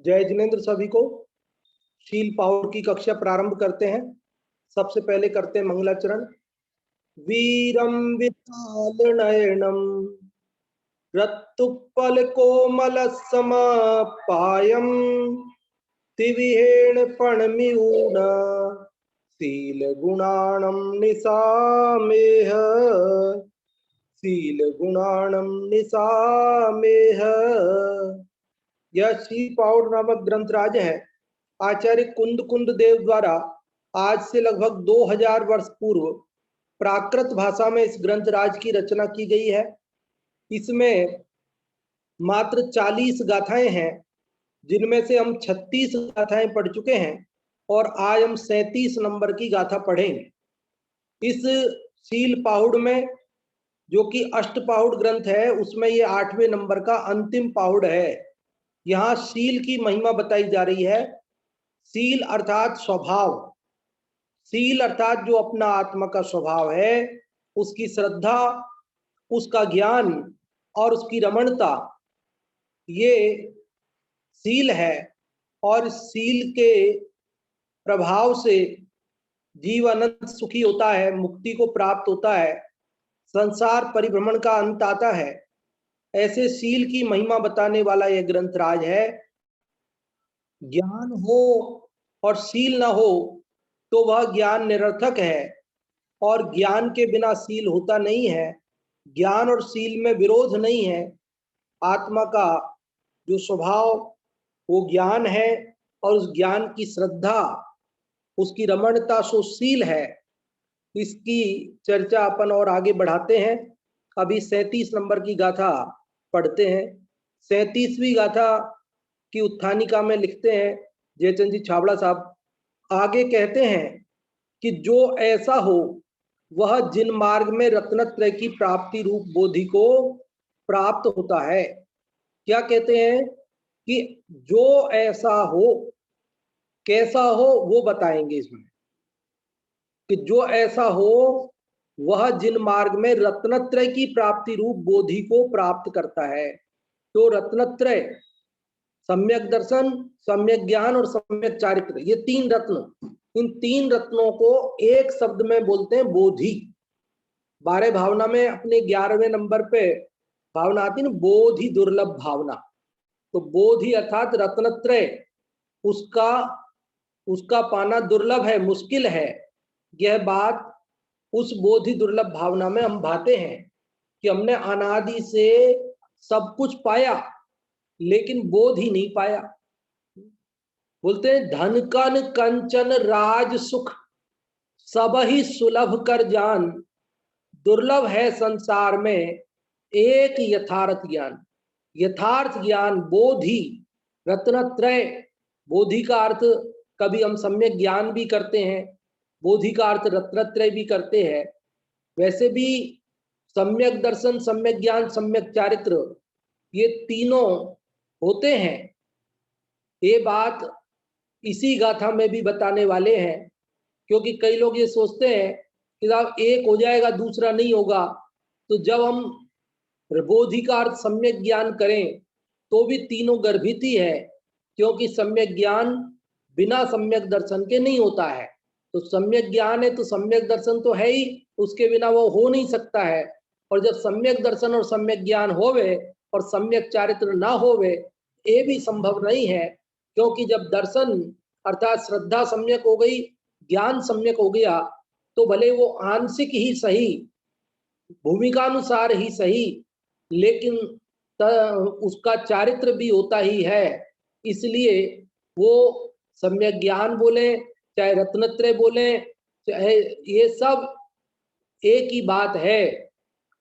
जय जिनेन्द्र सभी को। शील पाउड की कक्षा प्रारंभ करते हैं। सबसे पहले करते हैं मंगलाचरण। वीरम विशाल नयनम रत्तुपल कोमल समापायम तिविहेण पणमिऊन शील गुणाणम निसामेह शील गुणाणम निसामेह। यह शील पाउड नामक ग्रंथराज है। आचार्य कुंद कुंद देव द्वारा आज से लगभग 2000 वर्ष पूर्व प्राकृत भाषा में इस ग्रंथराज की रचना की गई है। इसमें मात्र 40 गाथाएं हैं, जिनमें से हम 36 गाथाएं पढ़ चुके हैं और आज हम 37 नंबर की गाथा पढ़ेंगे। इस शील पाहुड़ में, जो कि अष्टपाहुड़ ग्रंथ है, उसमें ये 8वें नंबर का अंतिम पाहुड़ है। यहाँ शील की महिमा बताई जा रही है। शील अर्थात स्वभाव, शील अर्थात जो अपना आत्मा का स्वभाव है, उसकी श्रद्धा, उसका ज्ञान और उसकी रमणता, ये शील है। और शील के प्रभाव से जीव अनंत सुखी होता है, मुक्ति को प्राप्त होता है, संसार परिभ्रमण का अंत आता है। ऐसे शील की महिमा बताने वाला यह ग्रंथराज है। ज्ञान हो और शील न हो तो वह ज्ञान निरर्थक है, और ज्ञान के बिना शील होता नहीं है। ज्ञान और शील में विरोध नहीं है। आत्मा का जो स्वभाव वो ज्ञान है, और उस ज्ञान की श्रद्धा, उसकी रमणता सो शील है। इसकी चर्चा अपन और आगे बढ़ाते हैं। अभी 37 नंबर की गाथा पढ़ते हैं। 37वीं गाथा की उत्थानिका में लिखते हैं जयचंद जी छाबड़ा साहब, आगे कहते हैं कि जो ऐसा हो वह जिन मार्ग में रत्नत्रय की प्राप्ति रूप बोधि को प्राप्त होता है। क्या कहते हैं कि जो ऐसा हो, कैसा हो वो बताएंगे इसमें, कि जो ऐसा हो वह जिन मार्ग में रत्नत्रय की प्राप्ति रूप बोधि को प्राप्त करता है। तो रत्नत्रय, सम्यक दर्शन, सम्यक ज्ञान और सम्यक चारित्र, ये 3 रत्न, इन 3 रत्नों को एक शब्द में बोलते हैं बोधि। 12 भावना में अपने 11वें नंबर पे भावना आती है ना, बोधि दुर्लभ भावना। तो बोधि अर्थात रत्नत्रय, उसका उसका पाना दुर्लभ है, मुश्किल है। यह बात उस बोधि दुर्लभ भावना में हम भाते हैं कि हमने अनादि से सब कुछ पाया, लेकिन बोध ही नहीं पाया। बोलते हैं धन कन कंचन राज सुख सब ही सुलभ कर जान, दुर्लभ है संसार में एक यथार्थ ज्ञान। यथार्थ ज्ञान बोधि, रत्नत्रय। बोधि का अर्थ कभी हम सम्यक ज्ञान भी करते हैं, बोधि का अर्थ रत्नत्रय भी करते हैं। वैसे भी सम्यक दर्शन, सम्यक ज्ञान, सम्यक चारित्र, ये तीनों होते हैं। ये बात इसी गाथा में भी बताने वाले हैं, क्योंकि कई लोग ये सोचते हैं कि साहब एक हो जाएगा दूसरा नहीं होगा। तो जब हम बोधि का अर्थ सम्यक ज्ञान करें तो भी तीनों गर्भित ही है, क्योंकि सम्यक ज्ञान बिना सम्यक दर्शन के नहीं होता है। तो सम्यक ज्ञान है तो सम्यक दर्शन तो है ही, उसके बिना वो हो नहीं सकता है। और जब सम्यक दर्शन और सम्यक ज्ञान होवे और सम्यक चारित्र ना होवे, ये भी संभव नहीं है। क्योंकि जब दर्शन अर्थात श्रद्धा सम्यक हो गई, ज्ञान सम्यक हो गया, तो भले वो आंशिक ही सही, भूमिकानुसार ही सही, लेकिन उसका चारित्र भी होता ही है। इसलिए वो सम्यक ज्ञान बोले चाहे रत्नत्रय बोले, चाहे ये सब एक ही बात है।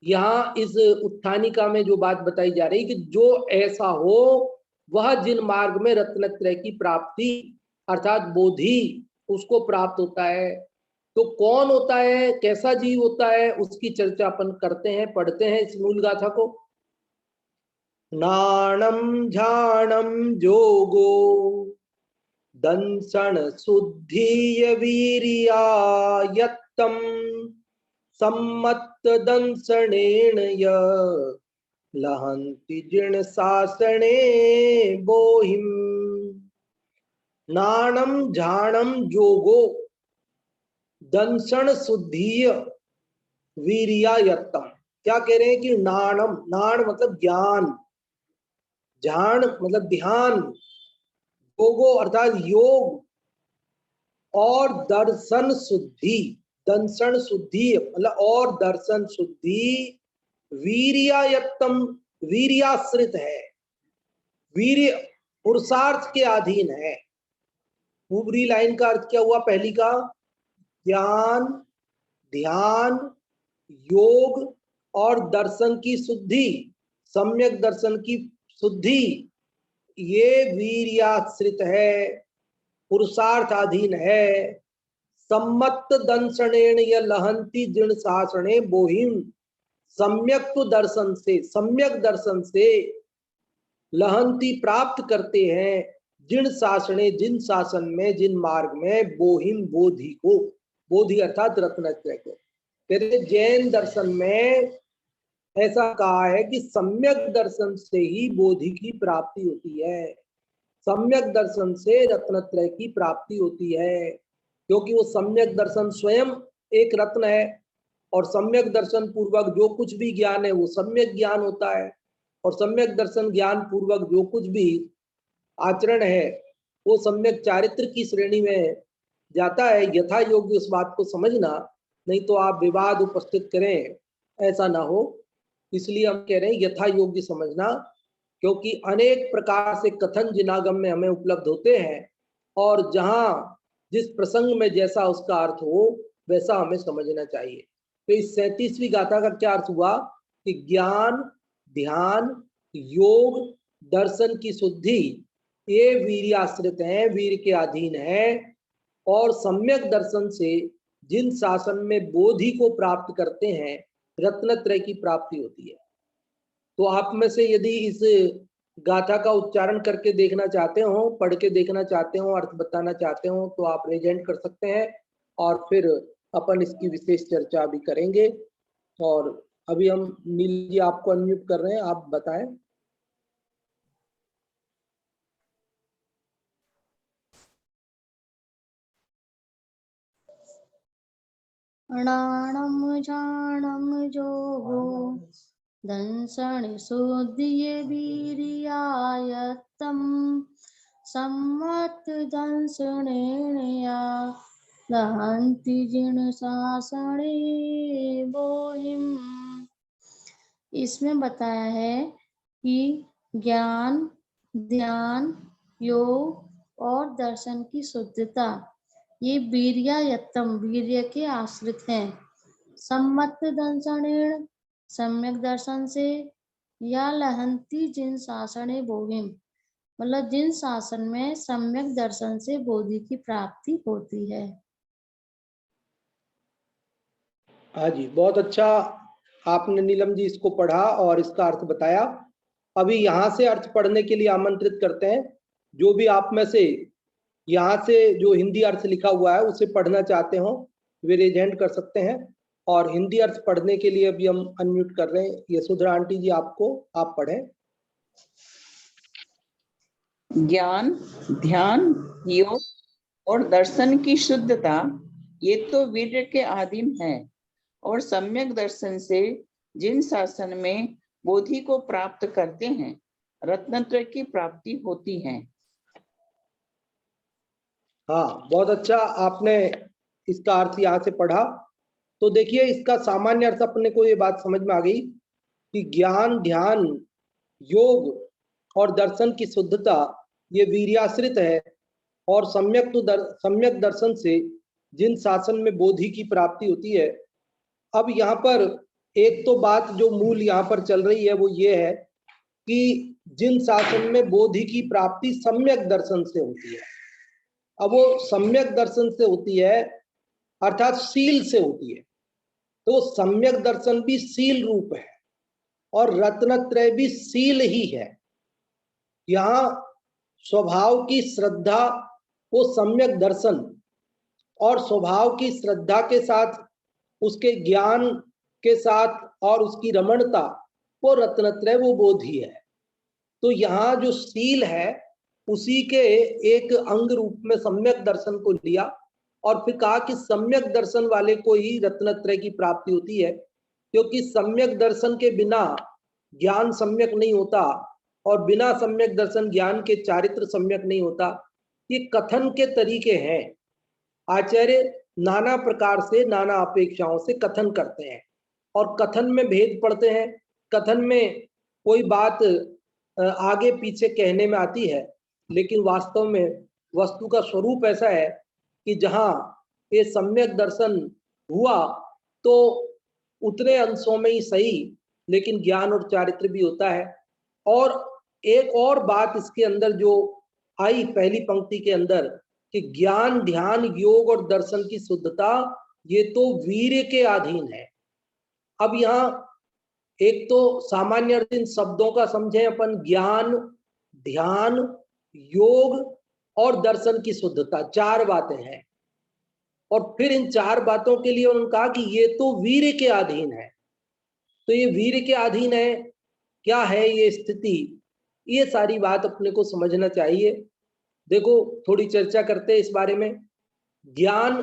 यहाँ इस उत्थानिका में जो बात बताई जा रही कि जो ऐसा हो वह जिन मार्ग में रत्नत्रय की प्राप्ति अर्थात बोधि उसको प्राप्त होता है। तो कौन होता है, कैसा जीव होता है, उसकी चर्चा अपन करते हैं, पढ़ते हैं इस मूल गाथा को। नाणम झाणम जोगो दंसन शुद्धि वीरिया यत्तम सम्मत दंसनेन य लहंति जीर्ण शासने बोहिम। नाणम झाणम जोगो दंसन शुद्धीय वीर्यायत्तम। क्या कह रहे हैं कि नाणम, नाण मतलब ज्ञान, झाण मतलब ध्यान, योगो अर्थात योग, और दर्शन शुद्धि, दंसन शुद्धि मतलब और दर्शन शुद्धि, वीर्यायत्तम वीर्याश्रित है, वीर्य पुरुषार्थ के अधीन है। ऊपरी लाइन का अर्थ क्या हुआ? पहली का ज्ञान, ध्यान, योग और दर्शन की शुद्धि, सम्यक दर्शन की शुद्धि, ये वीर्याश्रित है, पुरुषार्थाधीन है। सम्मत दंसनेन य लहंती जीर्ण शासने बोहिम। सम्यक तो दर्शन से, सम्यक दर्शन से लहंती प्राप्त करते हैं, जिन शासने जिन शासन में, जिन मार्ग में, बोहिम बोधि को, बोधि अर्थात रत्नत्रय को। कहते जैन दर्शन में ऐसा कहा है कि सम्यक दर्शन से ही बोधि की प्राप्ति होती है, सम्यक दर्शन से रत्नत्रय की प्राप्ति होती है, क्योंकि वो सम्यक दर्शन स्वयं एक रत्न है, और सम्यक दर्शन पूर्वक जो कुछ भी ज्ञान है वो सम्यक ज्ञान होता है, और सम्यक दर्शन ज्ञान पूर्वक जो कुछ भी आचरण है वो सम्यक चारित्र की श्रेणी में जाता है। यथा योग्य उस बात को समझना, नहीं तो आप विवाद उपस्थित करें, ऐसा ना हो, इसलिए हम कह रहे हैं यथा योग्य समझना, क्योंकि अनेक प्रकार से कथन जिनागम में हमें उपलब्ध होते हैं, और जहां जिस प्रसंग में जैसा उसका अर्थ हो वैसा हमें समझना चाहिए। तो इस 37वीं गाथा का क्या अर्थ हुआ कि ज्ञान, ध्यान, योग, दर्शन की शुद्धि, ये वीर्याश्रित हैं, वीर के अधीन है, और सम्यक दर्शन से जिन शासन में बोधि को प्राप्त करते हैं, रत्नत्रय की प्राप्ति होती है। तो आप में से यदि इस गाथा का उच्चारण करके देखना चाहते हो, पढ़ के देखना चाहते हो, अर्थ बताना चाहते हो, तो आप रेजेंट कर सकते हैं, और फिर अपन इसकी विशेष चर्चा भी करेंगे। और अभी हम नील जी आपको अनम्यूट कर रहे हैं, आप बताएं। नाणम झाणम जोगो दंसन शुद्धि वीर्यायत्तम। सम्मत दंसनेन या लहन्ति जीर्ण शासने बोहिम। इसमें बताया है कि ज्ञान, ध्यान, योग और दर्शन की शुद्धता ये वीर्यायत्तम वीर्य के आश्रित हैं। सम्मत दंसनेन सम्यक दर्शन से, या लहंती जिन शासने बोहिम मतलब जिन शासन में सम्यक दर्शन से बोधि की प्राप्ति होती है। हाँ जी, बहुत अच्छा आपने नीलम जी इसको पढ़ा और इसका अर्थ बताया। अभी यहाँ से अर्थ पढ़ने के लिए आमंत्रित करते हैं। जो भी आप में से यहाँ से जो हिंदी अर्थ लिखा हुआ है उसे पढ़ना चाहते हो, वे रेजेंट कर सकते हैं। और हिंदी अर्थ पढ़ने के लिए अभी हम अनम्यूट कर रहे हैं यशोधरा आंटी जी, आपको, आप पढ़ें। ज्ञान, ध्यान, योग और दर्शन की शुद्धता ये तो वीर्य के अधीन है, और सम्यक दर्शन से जिन शासन में बोधि को प्राप्त करते हैं, रत्नत्रय की प्राप्ति होती है। हाँ, बहुत अच्छा आपने इसका अर्थ यहाँ से पढ़ा। तो देखिए, इसका सामान्य अर्थ अपने को ये बात समझ में आ गई कि ज्ञान, ध्यान, योग और दर्शन की शुद्धता ये वीर्याश्रित है, और सम्यक दर्शन से जिन शासन में बोधि की प्राप्ति होती है। अब यहाँ पर एक तो बात जो मूल यहाँ पर चल रही है वो ये है कि जिन शासन में बोधि की प्राप्ति सम्यक दर्शन से होती है। अब वो सम्यक दर्शन से होती है अर्थात सील से होती है, तो सम्यक दर्शन भी सील रूप है, और रत्नत्रय भी सील ही है। यहाँ स्वभाव की श्रद्धा वो सम्यक दर्शन, और स्वभाव की श्रद्धा के साथ उसके ज्ञान के साथ और उसकी रमणता वो रत्नत्रय, वो बोधि है। तो यहाँ जो सील है उसी के एक अंग रूप में सम्यक दर्शन को लिया और फिर कहा कि सम्यक दर्शन वाले को ही रत्नत्रय की प्राप्ति होती है, क्योंकि सम्यक दर्शन के बिना ज्ञान सम्यक नहीं होता और बिना सम्यक दर्शन ज्ञान के चारित्र सम्यक नहीं होता। ये कथन के तरीके हैं। आचार्य नाना प्रकार से नाना अपेक्षाओं से कथन करते हैं और कथन में भेद पड़ते हैं। कथन में कोई बात आगे पीछे कहने में आती है, लेकिन वास्तव में वस्तु का स्वरूप ऐसा है कि जहां ये सम्यक दर्शन हुआ तो उतने अंशों में ही सही, लेकिन ज्ञान और चारित्र भी होता है। और एक और बात इसके अंदर जो आई पहली पंक्ति के अंदर कि ज्ञान ध्यान योग और दर्शन की शुद्धता ये तो वीर्य के अधीन है। अब यहाँ एक तो सामान्य अर्थ इन शब्दों का समझें अपन, ज्ञान ध्यान योग और दर्शन की शुद्धता, चार बातें हैं। और फिर इन चार बातों के लिए उन्होंने कहा कि ये तो वीर्य के अधीन है। तो ये वीर्य के अधीन है, क्या है ये स्थिति, ये सारी बात अपने को समझना चाहिए। देखो थोड़ी चर्चा करते हैं इस बारे में। ज्ञान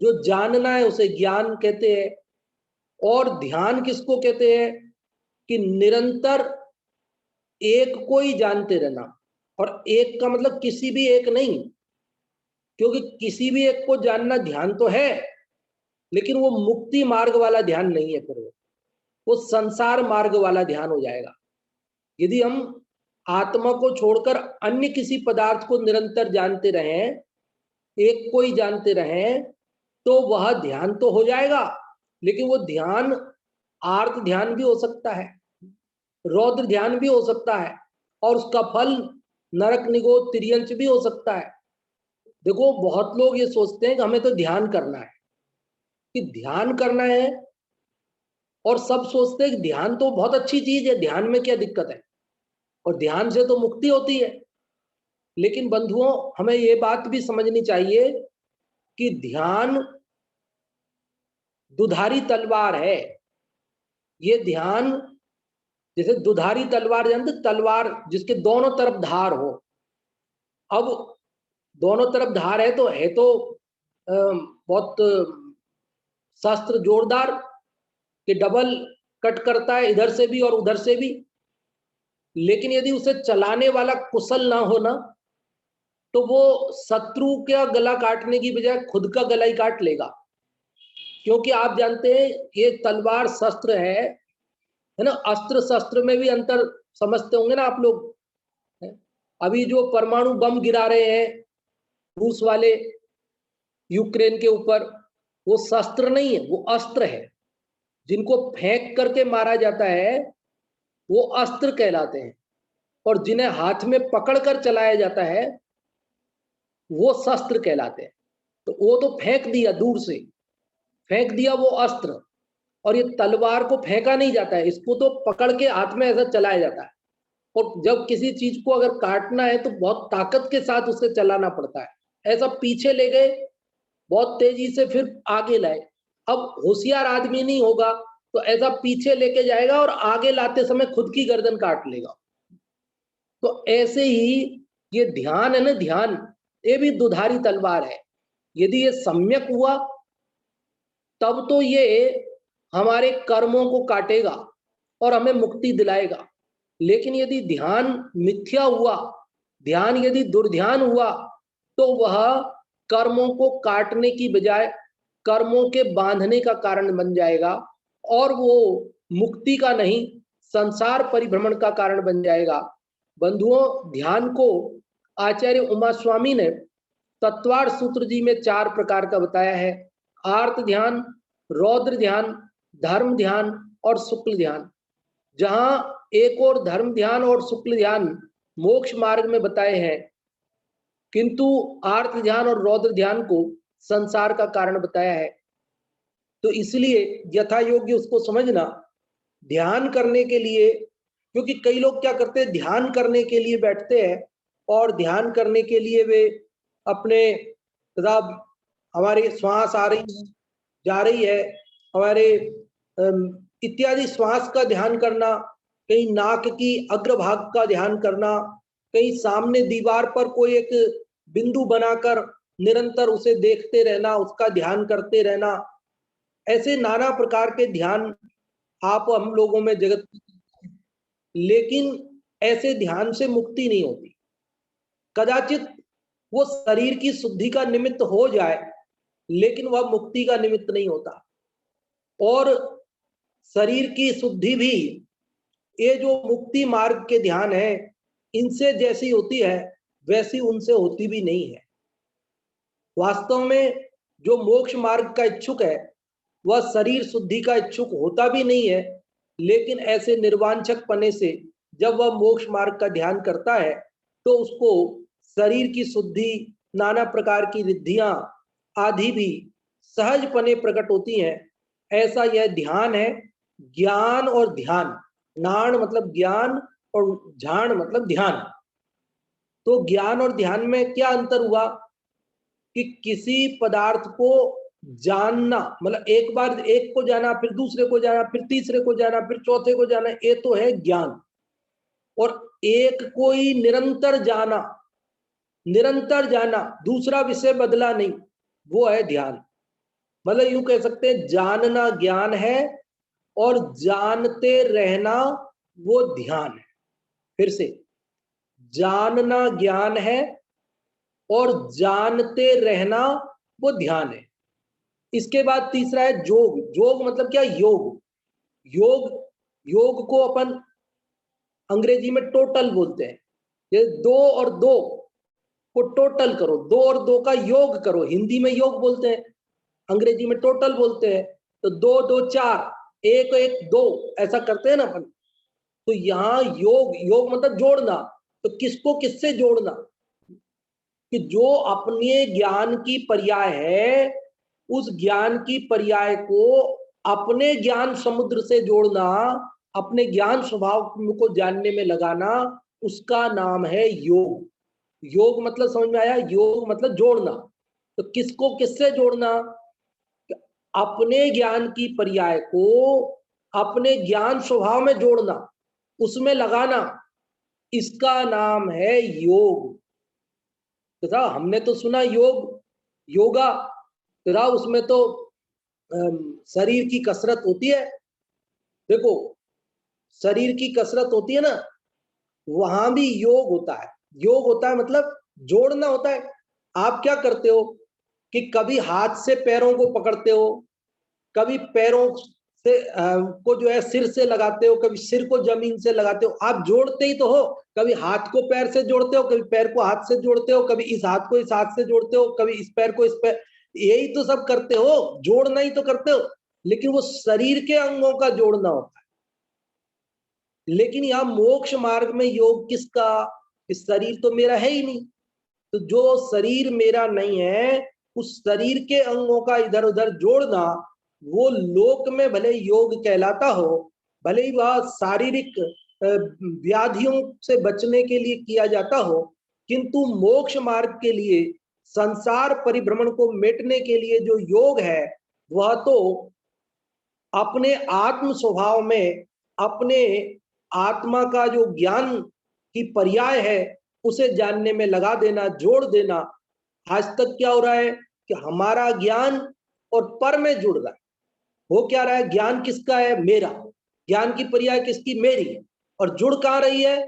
जो जानना है उसे ज्ञान कहते हैं, और ध्यान किसको कहते हैं कि निरंतर एक को ही जानते रहना। और एक का मतलब किसी भी एक नहीं, क्योंकि किसी भी एक को जानना ध्यान तो है, लेकिन वो मुक्ति मार्ग वाला ध्यान नहीं है, फिर वो संसार मार्ग वाला ध्यान हो जाएगा। यदि हम आत्मा को छोड़कर अन्य किसी पदार्थ को निरंतर जानते रहें, एक को ही जानते रहें, तो वह ध्यान तो हो जाएगा, लेकिन वो ध्यान आर्त ध्यान भी हो सकता है, रौद्र ध्यान भी हो सकता है, और उसका फल नरक निगोद तिर्यंच भी हो सकता है। देखो बहुत लोग ये सोचते हैं कि हमें तो ध्यान करना है, कि ध्यान करना है, और सब सोचते हैं कि ध्यान तो बहुत अच्छी चीज है, ध्यान में क्या दिक्कत है, और ध्यान से तो मुक्ति होती है। लेकिन बंधुओं, हमें ये बात भी समझनी चाहिए कि ध्यान दुधारी तलवार है। ये ध्यान जैसे दुधारी तलवार, जानते तलवार जिसके दोनों तरफ धार हो। अब दोनों तरफ धार है तो बहुत शस्त्र जोरदार कि डबल कट करता है, इधर से भी और उधर से भी। लेकिन यदि उसे चलाने वाला कुशल ना हो ना, तो वो शत्रु का गला काटने की बजाय खुद का गला ही काट लेगा। क्योंकि आप जानते हैं ये तलवार शस्त्र है ना। अस्त्र शस्त्र में भी अंतर समझते होंगे ना आप लोग। अभी जो परमाणु बम गिरा रहे हैं रूस वाले यूक्रेन के ऊपर, वो शस्त्र नहीं है, वो अस्त्र है। जिनको फेंक करके मारा जाता है वो अस्त्र कहलाते हैं, और जिन्हें हाथ में पकड़कर चलाया जाता है वो शस्त्र कहलाते हैं। तो वो तो फेंक दिया, दूर से फेंक दिया वो अस्त्र, और ये तलवार को फेंका नहीं जाता है, इसको तो पकड़ के हाथ में ऐसा चलाया जाता है। और जब किसी चीज को अगर काटना है तो बहुत ताकत के साथ उसे चलाना पड़ता है। ऐसा पीछे ले गए बहुत तेजी से, फिर आगे लाए। अब होशियार आदमी नहीं होगा तो ऐसा पीछे लेके जाएगा और आगे लाते समय खुद की गर्दन काट लेगा। तो ऐसे ही ये ध्यान है ना, ध्यान ये भी दुधारी तलवार है। यदि ये सम्यक हुआ तब तो ये हमारे कर्मों को काटेगा और हमें मुक्ति दिलाएगा। लेकिन यदि ध्यान मिथ्या हुआ, ध्यान यदि दुर्ध्यान हुआ, तो वह कर्मों को काटने की बजाय कर्मों के बांधने का कारण बन जाएगा, और वो मुक्ति का नहीं संसार परिभ्रमण का कारण बन जाएगा। बंधुओं, ध्यान को आचार्य उमा स्वामी ने तत्वार सूत्र जी में 4 प्रकार का बताया है। आर्त ध्यान, रौद्र ध्यान, धर्म ध्यान और शुक्ल ध्यान। जहां एक और धर्म ध्यान और शुक्ल ध्यान मोक्ष मार्ग में बताए हैं, किंतु आर्त ध्यान और रौद्र ध्यान को संसार का कारण बताया है। तो इसलिए यथा योग्य उसको समझना। ध्यान करने के लिए, क्योंकि कई लोग क्या करते हैं, ध्यान करने के लिए बैठते हैं और ध्यान करने के लिए वे अपने हमारी श्वास आ रही है जा रही है, हमारे इत्यादि श्वास का ध्यान करना, कहीं नाक की अग्रभाग का ध्यान करना, कहीं सामने दीवार पर कोई एक बिंदु बनाकर निरंतर उसे देखते रहना, उसका ध्यान करते रहना, ऐसे नाना प्रकार के ध्यान आप हम लोगों में जगत, लेकिन ऐसे ध्यान से मुक्ति नहीं होती। कदाचित वो शरीर की शुद्धि का निमित्त हो जाए, लेकिन वह मुक्ति का निमित्त नहीं होता। और शरीर की शुद्धि भी ये जो मुक्ति मार्ग के ध्यान है, इनसे जैसी होती है वैसी उनसे होती भी नहीं है। वास्तव में जो मोक्ष मार्ग का इच्छुक है वह शरीर शुद्धि का इच्छुक होता भी नहीं है, लेकिन ऐसे निर्वांछक पने से जब वह मोक्ष मार्ग का ध्यान करता है तो उसको शरीर की शुद्धि, नाना प्रकार की रिद्धियां आदि भी सहजपने प्रकट होती हैं। ऐसा यह ध्यान है। ज्ञान और ध्यान, नाण मतलब ज्ञान और झाण मतलब ध्यान। तो ज्ञान और ध्यान में क्या अंतर हुआ कि किसी पदार्थ को जानना, मतलब एक बार एक को जाना, फिर दूसरे को जाना, फिर तीसरे को जाना, फिर चौथे को जाना, ये तो है ज्ञान। और एक को ही निरंतर जाना, निरंतर जाना, दूसरा विषय बदला नहीं, वो है ध्यान। मतलब यूं कह सकते हैं जानना ज्ञान है और जानते रहना वो ध्यान है। फिर से, जानना ज्ञान है और जानते रहना वो ध्यान है। इसके बाद तीसरा है जोग। जोग मतलब क्या? योग। योग, योग को अपन अंग्रेजी में टोटल बोलते हैं। ये 2 और 2 को टोटल करो, 2 और 2 का योग करो। हिंदी में योग बोलते हैं, अंग्रेजी में टोटल बोलते हैं। तो 2 2 4, 1 1 2, ऐसा करते हैं ना अपन। तो यहाँ योग, योग मतलब जोड़ना। तो किसको किससे जोड़ना? कि जो अपने ज्ञान की पर्याय है, उस ज्ञान की पर्याय को अपने ज्ञान समुद्र से जोड़ना, अपने ज्ञान स्वभाव को जानने में लगाना, उसका नाम है योग। योग मतलब समझ में आया? योग मतलब जोड़ना। तो किसको किससे जोड़ना? अपने ज्ञान की पर्याय को अपने ज्ञान स्वभाव में जोड़ना, उसमें लगाना, इसका नाम है योग। तथा हमने तो सुना योग, योगा, तथा उसमें तो शरीर की कसरत होती है। देखो, शरीर की कसरत होती है ना, वहां भी योग होता है। योग होता है मतलब जोड़ना होता है। आप क्या करते हो कि कभी हाथ से पैरों को पकड़ते हो, कभी पैरों से को जो है सिर से लगाते हो, कभी सिर को जमीन से लगाते हो। आप जोड़ते ही तो हो। कभी हाथ को पैर से जोड़ते हो, कभी पैर को हाथ से जोड़ते हो, कभी इस हाथ को इस हाथ से जोड़ते हो, कभी इस पैर को इस पैर, यही तो सब करते हो, जोड़ना ही तो करते हो। लेकिन वो शरीर के अंगों का जोड़ना होता है। लेकिन यहाँ मोक्ष मार्ग में योग किसका? इस शरीर तो मेरा है ही नहीं। तो जो शरीर मेरा नहीं है, उस शरीर के अंगों का इधर उधर जोड़ना, वो लोक में भले योग कहलाता हो, भले ही वह शारीरिक व्याधियों से बचने के लिए किया जाता हो, किंतु मोक्ष मार्ग के लिए, संसार परिभ्रमण को मेटने के लिए जो योग है, वह तो अपने आत्म स्वभाव में, अपने आत्मा का जो ज्ञान की पर्याय है, उसे जानने में लगा देना, जोड़ देना। आज तक क्या हो रहा है कि हमारा ज्ञान और पर में जुड़ रहा है। हो क्या रहा है? ज्ञान किसका है? मेरा। ज्ञान की पर्याय किसकी? मेरी है। और जुड़ कहाँ रही है?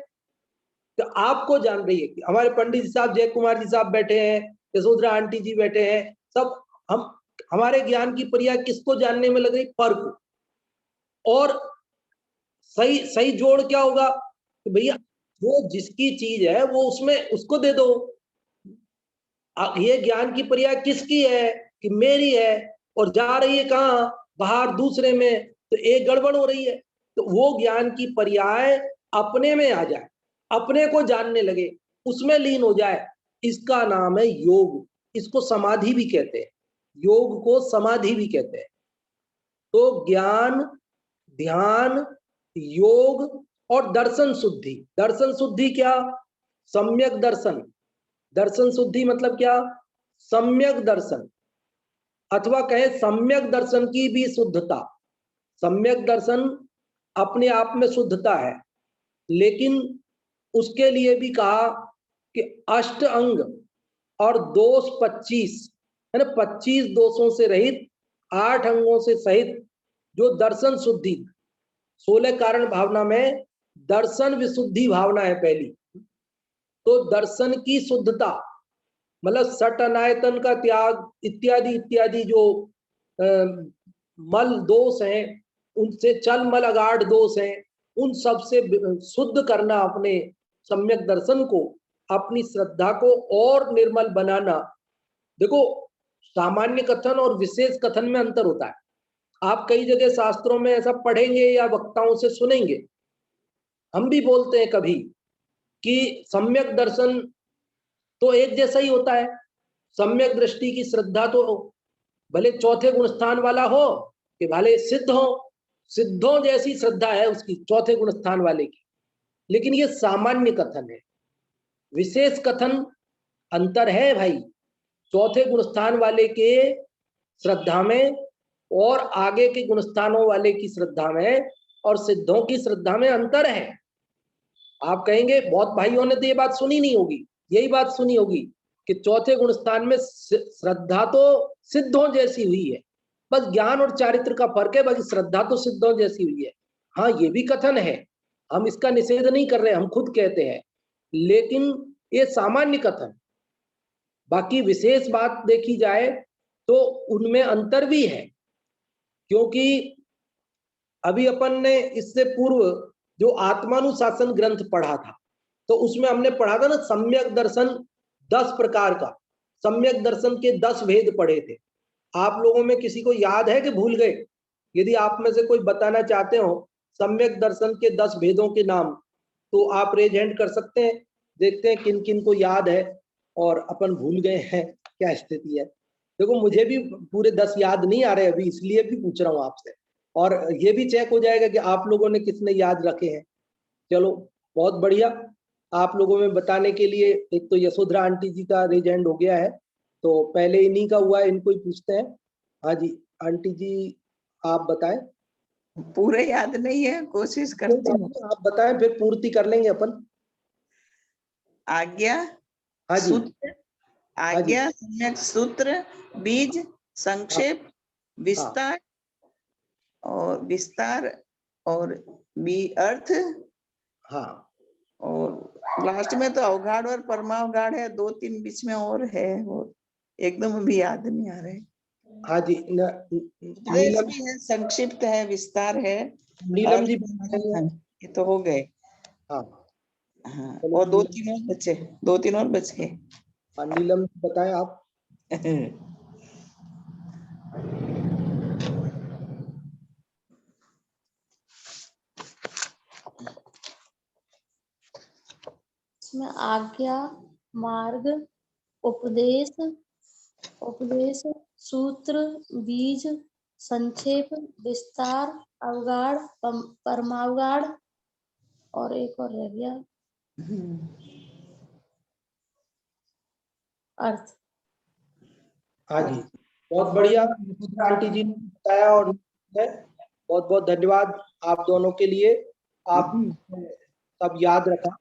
तो आपको जान रही है कि हमारे पंडित जी साहब, जय कुमार जी साहब बैठे हैं, यशोधरा आंटी जी बैठे हैं, सब हम, हमारे ज्ञान की पर्याय किसको जानने में लग रही? पर को। और सही सही जोड़ क्या होगा कि भैया वो जिसकी चीज है वो उसमें उसको दे दो। ये ज्ञान की पर्याय किसकी है? कि मेरी है। और जा रही है कहाँ? बाहर दूसरे में। तो एक गड़बड़ हो रही है। तो वो ज्ञान की पर्याय अपने में आ जाए, अपने को जानने लगे, उसमें लीन हो जाए, इसका नाम है योग। इसको समाधि भी कहते हैं, योग को समाधि भी कहते हैं। तो ज्ञान, ध्यान, योग और दर्शन शुद्धि। दर्शन शुद्धि क्या? सम्यक दर्शन। दर्शन शुद्धि मतलब क्या? सम्यक दर्शन, अथवा कहे सम्यक दर्शन की भी शुद्धता। सम्यक दर्शन अपने आप में शुद्धता है, लेकिन उसके लिए भी कहा कि अष्ट अंग और दोष 25 है ना, 25 दोषों से रहित 8 अंगों से सहित जो दर्शन शुद्धि, 16 कारण भावना में दर्शन विशुद्धि भावना है पहली। तो दर्शन की शुद्धता मतलब सट अनायतन का त्याग इत्यादि इत्यादि जो मल दोष हैं, उनसे चल मल अगाढ़ दोष हैं, उन सब से शुद्ध करना अपने सम्यक दर्शन को, अपनी श्रद्धा को और निर्मल बनाना। देखो सामान्य कथन और विशेष कथन में अंतर होता है। आप कई जगह शास्त्रों में ऐसा पढ़ेंगे या वक्ताओं से सुनेंगे, हम भी बोलते हैं कभी कि सम्यक दर्शन तो एक जैसा ही होता है। सम्यक दृष्टि की श्रद्धा तो भले चौथे गुण स्थान वाला हो कि भले सिद्ध हो, सिद्धों जैसी श्रद्धा है उसकी चौथे गुण स्थान वाले की। लेकिन ये सामान्य कथन है, विशेष कथन अंतर है भाई। चौथे गुण स्थान वाले के श्रद्धा में और आगे के गुण स्थानों वाले की श्रद्धा में और सिद्धों की श्रद्धा में अंतर है। आप कहेंगे बहुत भाइयों ने तो ये बात सुनी नहीं होगी, यही बात सुनी होगी कि चौथे गुण स्थान में श्रद्धा तो सिद्धों जैसी हुई है, बस ज्ञान और चारित्र का फर्क है, बाकी श्रद्धा तो सिद्धों जैसी हुई है। हाँ ये भी कथन है, हम इसका निषेध नहीं कर रहे, हम खुद कहते हैं, लेकिन ये सामान्य कथन। बाकी विशेष बात देखी जाए तो उनमें अंतर भी है, क्योंकि अभी अपन ने इससे पूर्व जो आत्मानुशासन ग्रंथ पढ़ा था तो उसमें हमने पढ़ा था ना सम्यक दर्शन 10 प्रकार का, सम्यक दर्शन के 10 भेद पढ़े थे। आप लोगों में किसी को याद है कि भूल गए? यदि आप में से कोई बताना चाहते हो सम्यक दर्शन के 10 भेदों के नाम तो आप रेज हैंड कर सकते हैं, देखते हैं किन किन को याद है और अपन भूल गए हैं, क्या स्थिति है। देखो मुझे भी पूरे 10 याद नहीं आ रहे अभी, इसलिए भी पूछ रहा हूँ आपसे, और ये भी चेक हो जाएगा कि आप लोगों ने किसने याद रखे हैं। चलो बहुत बढ़िया, आप लोगों में बताने के लिए एक तो यशोधरा आंटी जी का रेज हैंड हो गया है, तो पहले इन्हीं का हुआ है, इनको ही पूछते हैं। हाँ जी आंटी जी आप बताएं। पूरे याद नहीं है, कोशिश करती हूँ। आप बताएं फिर पूर्ति कर लेंगे अपन। आज्ञा, हाँ जी, सूत्र, आज्ञा, सम्यक सूत्र, बीज, संक्षेप, विस्तार और विस्तार और भी अर्थ। हाँ और लास्ट में तो अवगाढ़ और परमावगाढ़ है, 2-3 बीच में और है, और एकदम अभी याद नहीं आ रहे। हाँ जी नीलम भी है, संक्षिप्त है, विस्तार है, नीलम जी ये तो हो गए। हाँ हाँ, और 2-3 और बचे, 2-3 और बच गए। नीलम बताएं आप। इसमें आज्ञा, मार्ग, उपदेश, उपदेश, सूत्र, बीज, संक्षेप, विस्तार, अवगाढ़, परमावगाढ़ और एक और रह गया अर्थ। हाँ जी बहुत बढ़िया आंटी जी ने बताया, और बहुत बहुत धन्यवाद आप दोनों के लिए, आप सब याद रखा।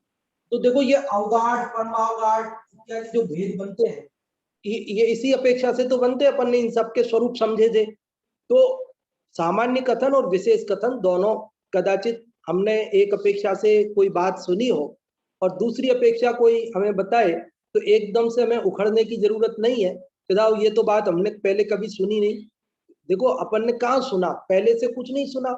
तो देखो ये अवगाढ़ परमावगाढ़ इत्यादि जो भेद बनते हैं ये इसी अपेक्षा से तो बनते, अपन ने इन सबके स्वरूप समझे थे। तो सामान्य कथन और विशेष कथन दोनों, कदाचित हमने एक अपेक्षा से कोई बात सुनी हो और दूसरी अपेक्षा कोई हमें बताए तो एकदम से हमें उखड़ने की जरूरत नहीं है कि ये तो बात हमने पहले कभी सुनी नहीं। देखो अपन ने कहाँ सुना, पहले से कुछ नहीं सुना,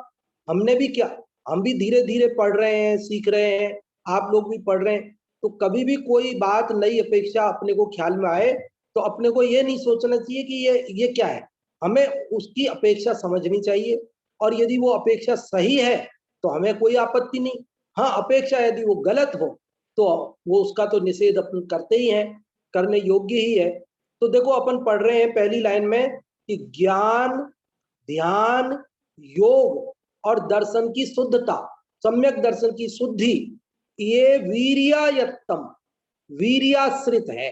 हमने भी क्या, हम भी धीरे धीरे पढ़ रहे हैं, सीख रहे हैं, आप लोग भी पढ़ रहे हैं। तो कभी भी कोई बात नई अपेक्षा अपने को ख्याल में आए तो अपने को ये नहीं सोचना चाहिए कि ये क्या है, हमें उसकी अपेक्षा समझनी चाहिए, और यदि वो अपेक्षा सही है तो हमें कोई आपत्ति नहीं। हाँ अपेक्षा यदि वो गलत हो तो वो उसका तो निषेध अपन करते ही हैं, करने योग्य ही है। तो देखो अपन पढ़ रहे हैं पहली लाइन में कि ज्ञान, ध्यान, योग और दर्शन की शुद्धता, सम्यक दर्शन की शुद्धि, ये वीर्यायत्तम, वीर्याश्रित है,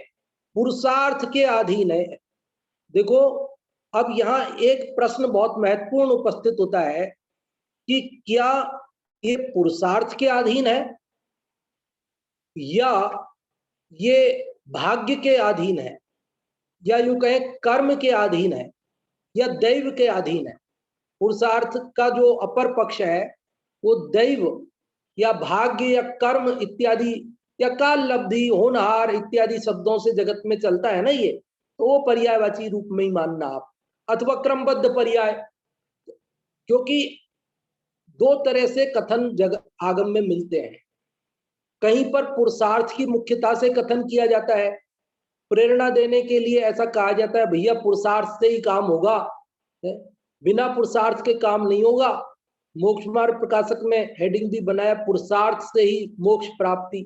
पुरुषार्थ के अधीन है। देखो अब यहाँ एक प्रश्न बहुत महत्वपूर्ण उपस्थित होता है कि क्या ये पुरुषार्थ के अधीन है? या ये भाग्य के अधीन है, या यूं कहें कर्म के अधीन है, या दैव के अधीन है। पुरुषार्थ का जो अपर पक्ष है वो दैव या भाग्य या कर्म इत्यादि या काल लब्धि, होनहार इत्यादि शब्दों से जगत में चलता है ना, ये तो वो पर्यायवाची रूप में ही मानना आप, अथवा क्रमबद्ध पर्याय। क्योंकि दो तरह से कथन जगत आगम में मिलते हैं। कहीं पर पुरुषार्थ की मुख्यता से कथन किया जाता है, प्रेरणा देने के लिए ऐसा कहा जाता है भैया पुरुषार्थ से ही काम होगा, बिना पुरुषार्थ के काम नहीं होगा। मोक्ष मार्ग प्रकाशक में हेडिंग भी बनाया, पुरुषार्थ से ही मोक्ष प्राप्ति।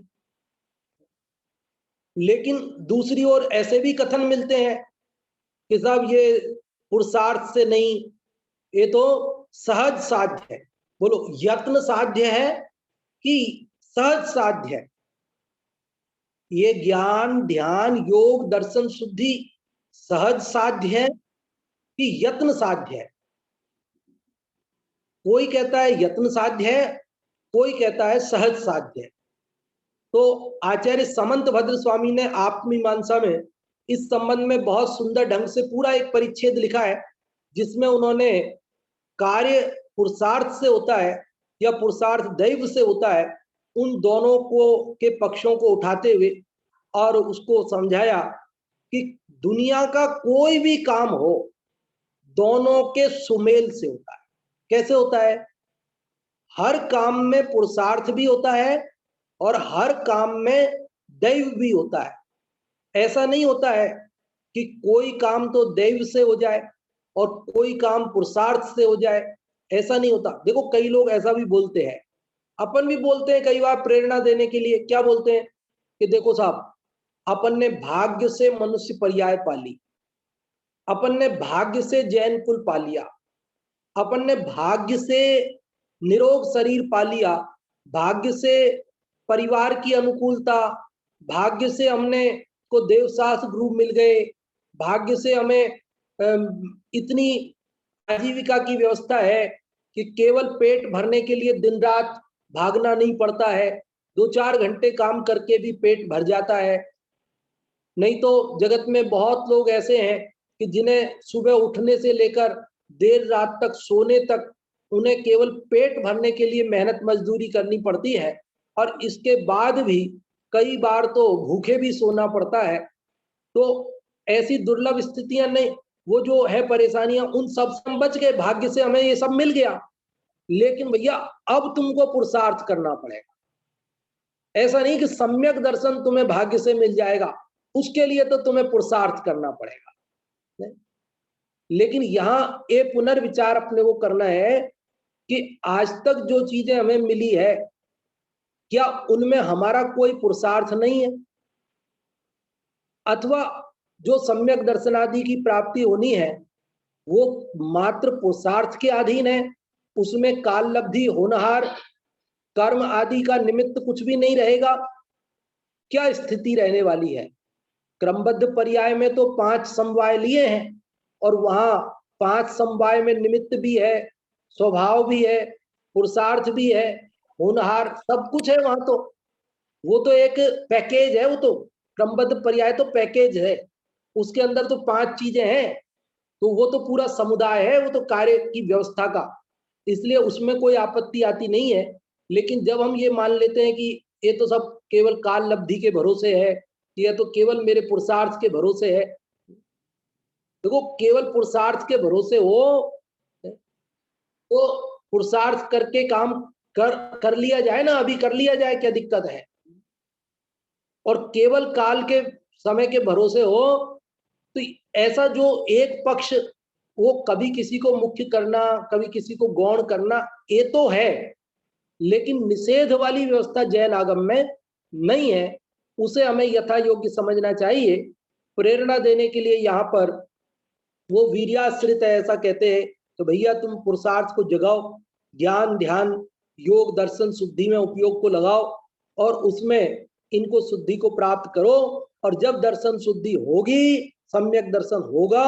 लेकिन दूसरी ओर ऐसे भी कथन मिलते हैं कि साहब ये पुरुषार्थ से नहीं, ये तो सहज साध्य है। बोलो यत्न साध्य है कि सहज साध्य है? ये ज्ञान ध्यान योग दर्शन शुद्धि सहज साध्य है कि यत्न साध्य है? कोई कहता है यत्न साध्य है, कोई कहता है सहज साध्य है। तो आचार्य समंत भद्र स्वामी ने आत्ममीमांसा में इस संबंध में बहुत सुंदर ढंग से पूरा एक परिच्छेद लिखा है, जिसमें उन्होंने कार्य पुरुषार्थ से होता है या पुरुषार्थ दैव से होता है, उन दोनों को के पक्षों को उठाते हुए और उसको समझाया कि दुनिया का कोई भी काम हो दोनों के सुमेल से होता है। कैसे होता है? हर काम में पुरुषार्थ भी होता है और हर काम में दैव भी होता है। ऐसा नहीं होता है कि कोई काम तो दैव से हो जाए और कोई काम पुरुषार्थ से हो जाए, ऐसा नहीं होता। देखो कई लोग ऐसा भी बोलते हैं, अपन भी बोलते हैं कई बार प्रेरणा देने के लिए। क्या बोलते हैं कि देखो साहब, अपन ने भाग्य से मनुष्य पर्याय पाली, अपन ने भाग्य से जैन कुल पा लिया, अपन ने भाग्य से निरोग शरीर पा लिया, भाग्य से परिवार की अनुकूलता, भाग्य से हमने को देवशास्त्र गुरु मिल गए, भाग्य से हमें इतनी आजीविका की व्यवस्था है कि केवल पेट भरने के लिए दिन रात भागना नहीं पड़ता है, 2-4 घंटे काम करके भी पेट भर जाता है। नहीं तो जगत में बहुत लोग ऐसे हैं कि जिन्हें सुबह उठने से लेकर देर रात तक सोने तक उन्हें केवल पेट भरने के लिए मेहनत मजदूरी करनी पड़ती है, और इसके बाद भी कई बार तो भूखे भी सोना पड़ता है। तो ऐसी दुर्लभ स्थितियां नहीं, वो जो है परेशानियां, उन सब से हम बच गए, भाग्य से हमें ये सब मिल गया। लेकिन भैया अब तुमको पुरुषार्थ करना पड़ेगा। ऐसा नहीं कि सम्यक दर्शन तुम्हें भाग्य से मिल जाएगा, उसके लिए तो तुम्हें पुरुषार्थ करना पड़ेगा। लेकिन यहाँ एक पुनर्विचार अपने को करना है कि आज तक जो चीजें हमें मिली है, क्या उनमें हमारा कोई पुरुषार्थ नहीं है? अथवा जो सम्यक दर्शनादि की प्राप्ति होनी है वो मात्र पुरुषार्थ के अधीन है, उसमें काल लब्धि होनहार कर्म आदि का निमित्त कुछ भी नहीं रहेगा? क्या स्थिति रहने वाली है? क्रमबद्ध पर्याय में तो 5 समवाय लिए हैं, और वहां 5 समवाय में निमित्त भी है, स्वभाव भी है, पुरुषार्थ भी है, होनहार सब कुछ है वहां। तो वो तो एक पैकेज है, वो तो क्रमबद्ध पर्याय तो पैकेज है, उसके अंदर तो 5 चीजें हैं, तो वो तो पूरा समुदाय है, वो तो कार्य की व्यवस्था का, इसलिए उसमें कोई आपत्ति आती नहीं है। लेकिन जब हम ये मान लेते हैं कि ये तो सब केवल काल लब्धि के भरोसे है, यह तो केवल मेरे पुरुषार्थ के भरोसे है, देखो केवल पुरुषार्थ के भरोसे हो तो पुरुषार्थ करके काम कर लिया जाए ना, अभी कर लिया जाए, क्या दिक्कत है? और केवल काल के समय के भरोसे हो तो ऐसा जो एक पक्ष, वो कभी किसी को मुख्य करना, कभी किसी को गौण करना, ये तो है, लेकिन निषेध वाली व्यवस्था जैन आगम में नहीं है। उसे हमें यथा योग्य समझना चाहिए। प्रेरणा देने के लिए यहाँ पर वो वीर्याश्रित है, ऐसा कहते हैं तो भैया तुम पुरुषार्थ को जगाओ, ज्ञान ध्यान योग दर्शन शुद्धि में उपयोग को लगाओ और उसमें इनको शुद्धि को प्राप्त करो। और जब दर्शन शुद्धि होगी, सम्यक दर्शन होगा,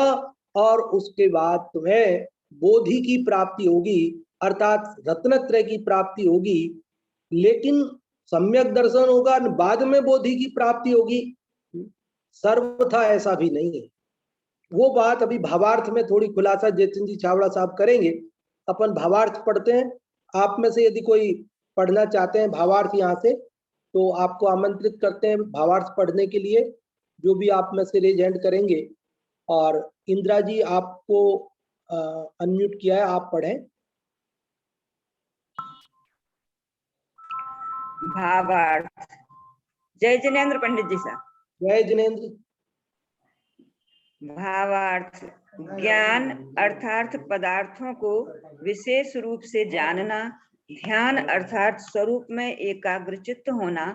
और उसके बाद तुम्हें बोधि की प्राप्ति होगी, अर्थात रत्नत्रय की प्राप्ति होगी। लेकिन सम्यक दर्शन होगा बाद में बोधि की प्राप्ति होगी, सर्वथा ऐसा भी नहीं है। वो बात अभी भावार्थ में थोड़ी खुलासा जतिन जी छावड़ा साहब करेंगे। अपन भावार्थ पढ़ते हैं। आप में से यदि कोई पढ़ना चाहते हैं भावार्थ यहाँ से, तो आपको आमंत्रित करते हैं भावार्थ पढ़ने के लिए। जो भी आप में से रेज हैंड करेंगे। और इंदिरा जी आपको अनम्यूट किया है, आप पढ़ें। भावार्थ। जय जिनेन्द्र पंडित जी साहब। जय जिनेन्द्र। भावार्थ। ज्ञान अर्थात पदार्थों को विशेष रूप से जानना, ध्यान अर्थात स्वरूप में एकाग्रचित्त होना,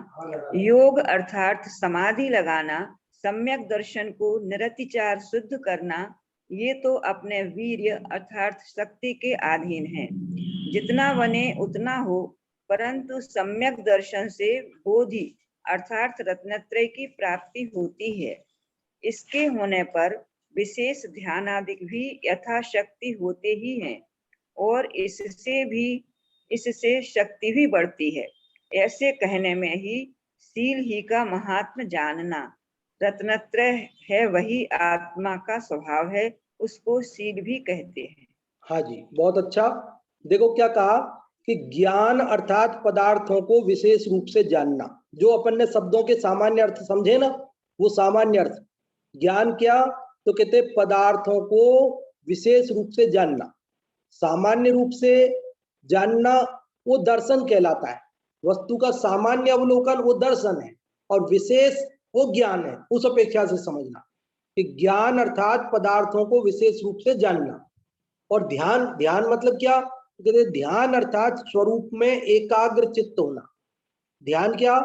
योग अर्थात समाधि लगाना, सम्यक दर्शन को निरतिचार शुद्ध करना, ये तो अपने वीर्य अर्थात शक्ति के अधीन है। जितना बने उतना हो, परंतु सम्यक दर्शन से बोधि अर्थात रत्नत्रय की प्राप्ति होती है। इसके होने पर विशेष ध्यान आदि भी यथाशक्ति होते ही हैं और इससे शक्ति भी बढ़ती है। ऐसे कहने में ही सील ही का महात्म जानना। रत्नत्रय है वही आत्मा का स्वभाव है, उसको सील भी कहते हैं। हाँ जी, बहुत अच्छा। देखो क्या कहा कि ज्ञान अर्थात पदार्थों को विशेष रूप से जानना। जो अपन ने शब्दों के सामान्य अर्थ समझे ना, वो सामान्य अर्थ। ज्ञान क्या, तो कहते पदार्थों को विशेष रूप से जानना। सामान्य रूप से जानना वो दर्शन कहलाता है। वस्तु का सामान्य अवलोकन वो दर्शन है और विशेष वो ज्ञान है। उस अपेक्षा से समझना कि ज्ञान अर्थात पदार्थों को विशेष रूप से जानना। और ध्यान, ध्यान मतलब क्या, कहते ध्यान अर्थात स्वरूप में एकाग्र चित्त होना। ध्यान क्या,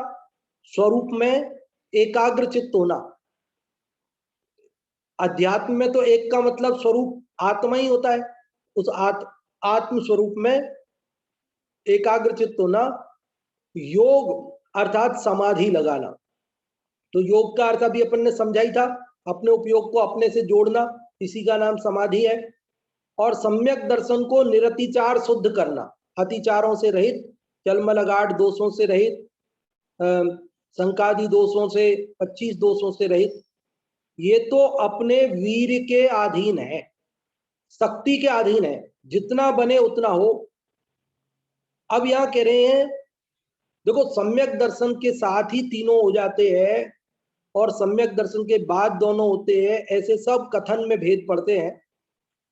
स्वरूप में एकाग्र चित्त होना। अध्यात्म में तो एक का मतलब स्वरूप आत्मा ही होता है। उस आत्म स्वरूप में एकाग्र चित्त होना। योग अर्थात समाधि लगाना। तो योग का अर्थ अभी अपन ने समझा ही था, अपने उपयोग को अपने से जोड़ना, इसी का नाम समाधि है। और सम्यक दर्शन को निरतिचार शुद्ध करना, अतिचारों से रहित, चलमलगाट दोषों से रहित, संकादि दोषों से, 25 दोषों से रहित। ये तो अपने वीर के अधीन है, शक्ति के अधीन है। जितना बने उतना हो। अब यहां कह रहे हैं देखो, सम्यक दर्शन के साथ ही तीनों हो जाते हैं और सम्यक दर्शन के बाद दोनों होते हैं, ऐसे सब कथन में भेद पड़ते हैं।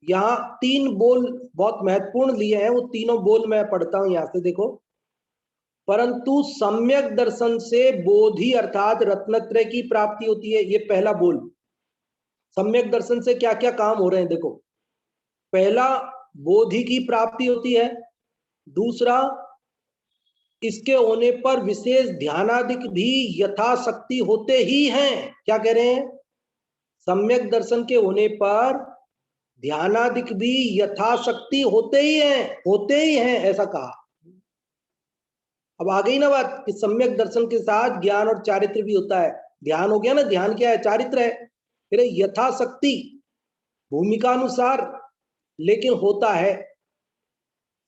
यहाँ 3 बोल बहुत महत्वपूर्ण लिए हैं, वो तीनों बोल मैं पढ़ता हूं यहां से। देखो, परंतु सम्यक दर्शन से बोधि अर्थात रत्नत्रय की प्राप्ति होती है। ये पहला बोल। सम्यक दर्शन से क्या क्या काम हो रहे हैं देखो। पहला, बोधि की प्राप्ति होती है। दूसरा, इसके होने पर विशेष ध्यानादिक भी यथाशक्ति होते ही हैं। क्या कह रहे हैं, सम्यक दर्शन के होने पर ध्यानादिक भी यथाशक्ति होते ही हैं, ऐसा कहा। अब आ गई ना बात कि सम्यक दर्शन के साथ ज्ञान और चारित्र भी होता है। ध्यान हो गया ना, ध्यान क्या है, चारित्र है। फिर यथाशक्ति, भूमिका अनुसार, लेकिन होता है।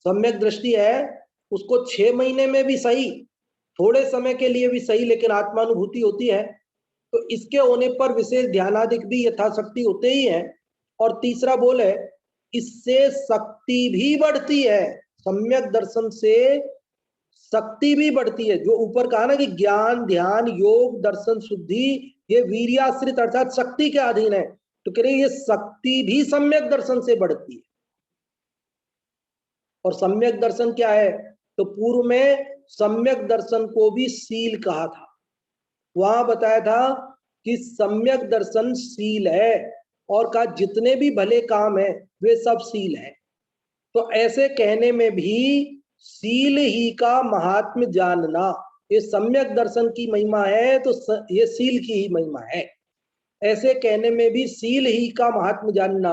सम्यक दृष्टि है, उसको 6 महीने में भी सही, थोड़े समय के लिए भी सही, लेकिन आत्मानुभूति होती है। तो इसके होने पर विशेष ध्यानादिक भी यथाशक्ति होते ही है। और तीसरा बोल है, इससे शक्ति भी बढ़ती है। सम्यक दर्शन से शक्ति भी बढ़ती है। जो ऊपर कहा ना कि ज्ञान, ध्यान, योग, दर्शन, शुद्धि, ये वीर्याश्रित अर्थात शक्ति के अधीन है। तो कह रहे ये शक्ति भी सम्यक दर्शन से बढ़ती है। और सम्यक दर्शन क्या है, तो पूर्व में सम्यक दर्शन को भी सील कहा था। वहां बताया था कि सम्यक दर्शन सील है और का जितने भी भले काम है वे सब सील है। तो ऐसे कहने में भी सील ही का महात्म्य जानना, ये सम्यक दर्शन की महिमा है तो ये सील की ही महिमा है। ऐसे कहने में भी सील ही का महात्म्य जानना।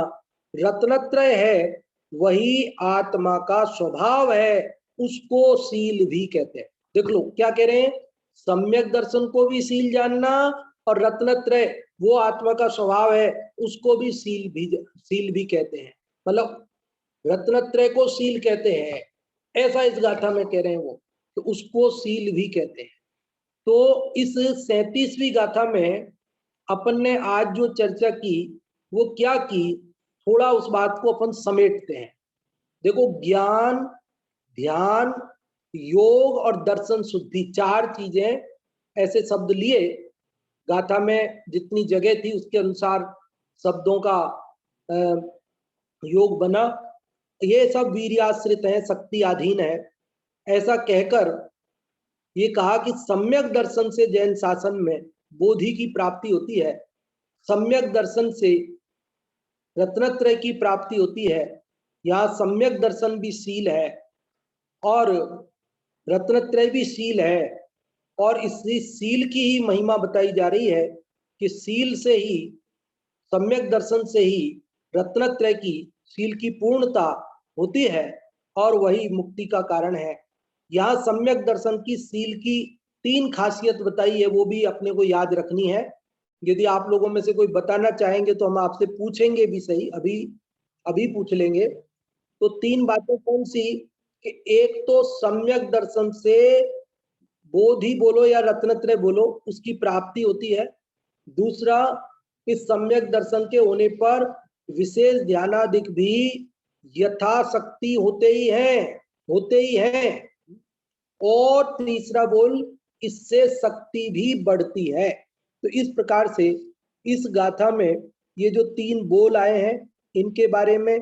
रत्नत्रय है वही आत्मा का स्वभाव है, उसको सील भी कहते हैं। देख लो क्या कह रहे हैं, सम्यक दर्शन को भी सील जानना और रत्नत्रय वो आत्मा का स्वभाव है, उसको भी सील भी कहते हैं। मतलब रत्नत्रय को सील कहते हैं, ऐसा इस गाथा में कह रहे हैं वो तो उसको सील भी कहते हैं। तो इस 37वीं गाथा में अपन ने आज जो चर्चा की वो क्या की, थोड़ा उस बात को अपन समेटते हैं। देखो, ज्ञान, ध्यान, योग और दर्शन शुद्धि, 4 चीजें ऐसे शब्द लिए। गाथा में जितनी जगह थी उसके अनुसार शब्दों का योग बना। ये सब वीर्याश्रित है, शक्ति अधीन है। ऐसा कहकर ये कहा कि सम्यक दर्शन से जैन शासन में बोधि की प्राप्ति होती है, सम्यक दर्शन से रत्नत्रय की प्राप्ति होती है। यहाँ सम्यक दर्शन भी शील है और रत्नत्रय भी शील है, और इसी शील की ही महिमा बताई जा रही है कि शील से ही, सम्यक दर्शन से ही रत्नत्रय की, शील की पूर्णता होती है और वही मुक्ति का कारण है। यहाँ सम्यक दर्शन की, शील की 3 खासियत बताई है, वो भी अपने को याद रखनी है। यदि आप लोगों में से कोई बताना चाहेंगे तो हम आपसे पूछेंगे भी सही, अभी पूछ लेंगे। तो 3 बातें कौन सी कि एक तो सम्यक दर्शन से बोधि बोलो या रत्नत्रय बोलो, उसकी प्राप्ति होती है। दूसरा, इस सम्यक दर्शन के होने पर विशेष ध्यानादिक भी यथाशक्ति होते ही हैं। और तीसरा बोल, इससे शक्ति भी बढ़ती है। तो इस प्रकार से इस गाथा में ये जो 3 बोल आए हैं इनके बारे में,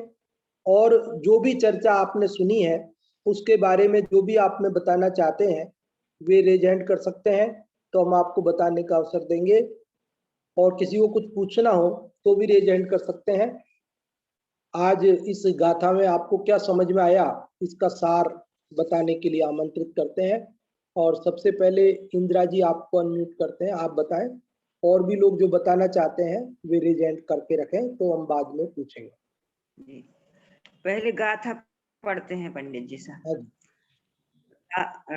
और जो भी चर्चा आपने सुनी है उसके बारे में जो भी आप में बताना चाहते हैं वे रेज हैंड कर सकते हैं, तो हम आपको बताने का अवसर देंगे। और किसी को कुछ पूछना हो तो भी रेज हैंड कर सकते हैं। आज इस गाथा में आपको क्या समझ में आया, इसका सार बताने के लिए आमंत्रित करते हैं। और सबसे पहले इंदिरा जी आपको अनम्यूट करते हैं, आप बताएं। और भी लोग जो बताना चाहते हैं वे रेज हैंड करके रखें, तो हम बाद में पूछेंगे। जी, पहले गाथा पढ़ते हैं पंडित जी साहब।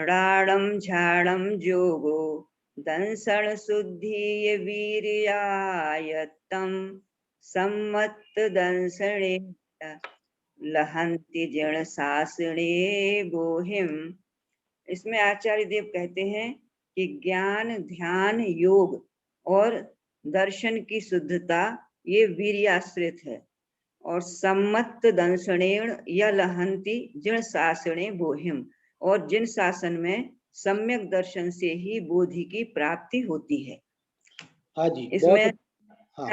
राणम झाड़म जोगो दंसण शुद्धि वीर्यायत्तम सम्मत दंसणे लहंति जड़ शासने बोहिम। इसमें आचार्य देव कहते हैं कि ज्ञान, ध्यान, योग और दर्शन की शुद्धता ये वीर्याश्रित है, और सम्मत दंसणेण या लहंति जिन शासने बोहिम, और जिन शासन में सम्यक दर्शन से ही बोधि की प्राप्ति होती है। हाँ जी, इसमें हाँ।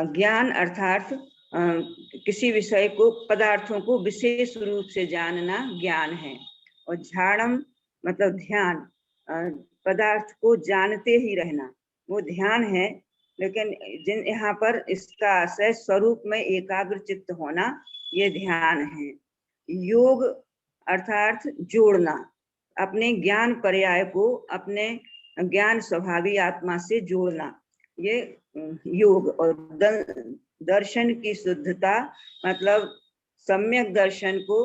ज्ञान अर्थात किसी विषय को, पदार्थों को विशेष रूप से जानना ज्ञान है, और झाड़म मतलब ध्यान, पदार्थ को जानते ही रहना वो ध्यान है। लेकिन जिन यहाँ पर इसका आशय स्वरूप में एकाग्र चित्त होना ये ध्यान है। योग अर्थात जोड़ना, अपने ज्ञान पर्याय को अपने ज्ञान स्वभावी आत्मा से जोड़ना, ये योग। और दर्शन की शुद्धता मतलब सम्यक दर्शन को